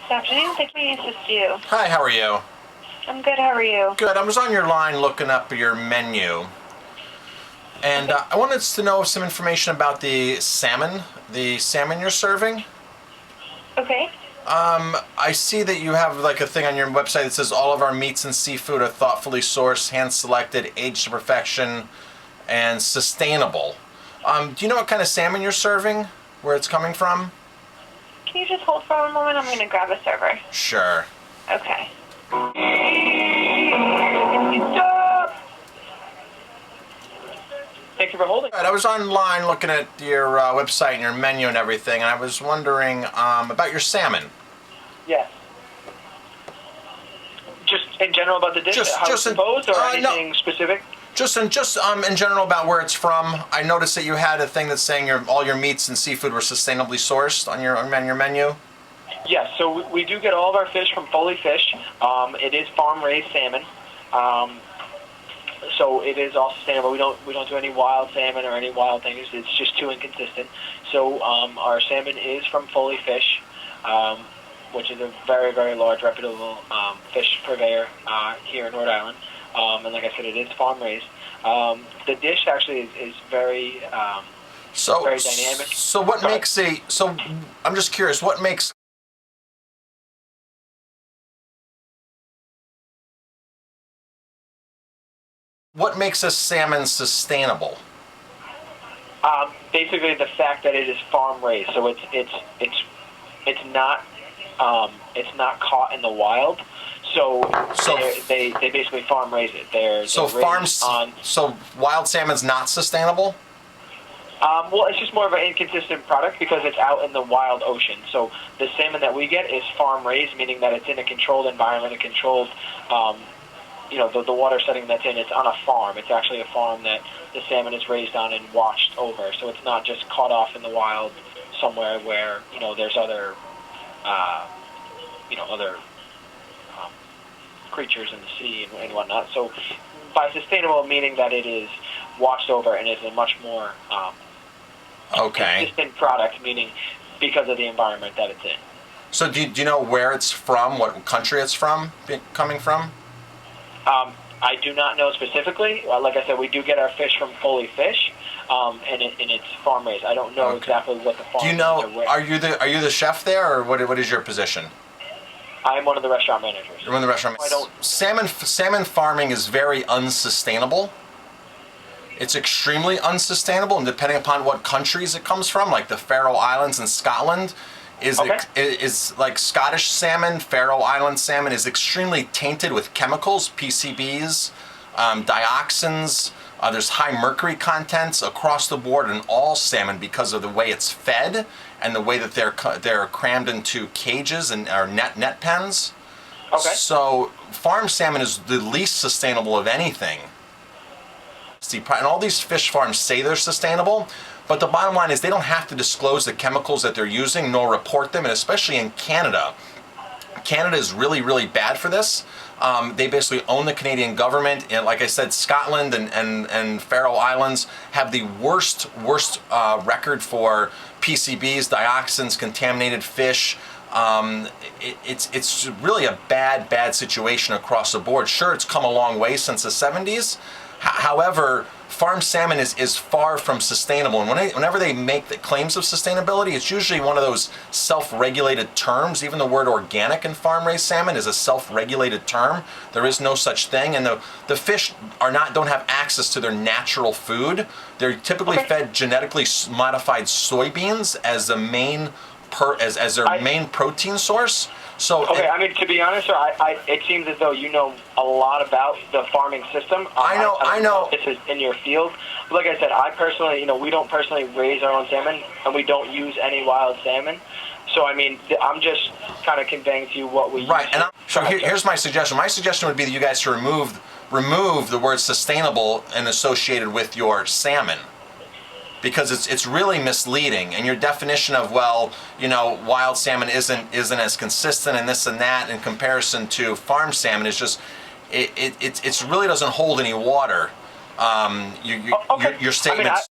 Good afternoon. Thank me to assist you. Hi, how are you? I'm good. How are you? Good. I was on your line looking up your menu, and I wanted to know some information about the salmon you're serving. Okay. I see that you have like a thing on your website that says all of our meats and seafood are thoughtfully sourced, hand-selected, aged to perfection, and sustainable. Do you know what kind of salmon you're serving? Where it's coming from? Can you just hold for one moment? I'm going to grab a server. Sure. Okay. Thank you for holding. Right, I was online looking at your website and your menu and everything, and I was wondering about your salmon. Yes. Just in general about the dish, how it's composed, or anything specific? Just in general about where it's from. I noticed that you had a thing that's saying all your meats and seafood were sustainably sourced on your menu. Yes, so we do get all of our fish from Foley Fish. It is farm-raised salmon, so it is all sustainable. We don't do any wild salmon or any wild things. It's just too inconsistent. So our salmon is from Foley Fish, which is a very, very large, reputable fish purveyor here in Rhode Island. And like I said, it is farm-raised. The dish actually is very, very dynamic. So what makes so I'm just curious, what makes a salmon sustainable? Basically the fact that it is farm-raised. So it's not caught in the wild. So they basically farm raise it. So wild salmon's not sustainable? Well, it's just more of an inconsistent product because it's out in the wild ocean. So the salmon that we get is farm raised, meaning that it's in a controlled environment, a controlled, the water setting that's in. It's on a farm. It's actually a farm that the salmon is raised on and watched over. So it's not just caught off in the wild somewhere where there's other other creatures in the sea and whatnot. So by sustainable, meaning that it is watched over and is a much more consistent product, meaning because of the environment that it's in. So do you know where it's from, what country it's coming from? I do not know specifically. Like I said, we do get our fish from Foley Fish, and it's farm raised. I don't know exactly what the farm. Do you know? Are you the chef there, or what is your position? I'm one of the restaurant managers. You're one of the restaurant managers. Salmon farming is very unsustainable. It's extremely unsustainable, and depending upon what countries it comes from, like the Faroe Islands and Scotland, is like Scottish salmon, Faroe Island salmon is extremely tainted with chemicals, PCBs, dioxins. There's high mercury contents across the board in all salmon because of the way it's fed and the way that they're crammed into cages and or net pens. Okay. So farm salmon is the least sustainable of anything. And all these fish farms say they're sustainable, but the bottom line is they don't have to disclose the chemicals that they're using nor report them, and especially in Canada. Canada is really, really bad for this. They basically own the Canadian government, and like I said, Scotland and Faroe Islands have the worst record for PCBs, dioxins, contaminated fish. It's really a bad situation across the board. Sure, it's come a long way since the 70s. However, farm salmon is far from sustainable, and whenever they make the claims of sustainability, it's usually one of those self-regulated terms. Even the word organic in farm-raised salmon is a self-regulated term. There is no such thing, and the fish don't have access to their natural food. They're typically fed genetically modified soybeans as the main as their main protein source. So I mean, to be honest, sir, it seems as though you know a lot about the farming system. I know. This is in your field. But like I said, I personally, we don't personally raise our own salmon, and we don't use any wild salmon. So, I mean, I'm just kind of conveying to you what we use. Right, and here's my suggestion. My suggestion would be that you guys should remove the word sustainable and associated with your salmon, because it's really misleading, and your definition of wild salmon isn't as consistent and this and that in comparison to farm salmon is just it really doesn't hold any water. Your statements.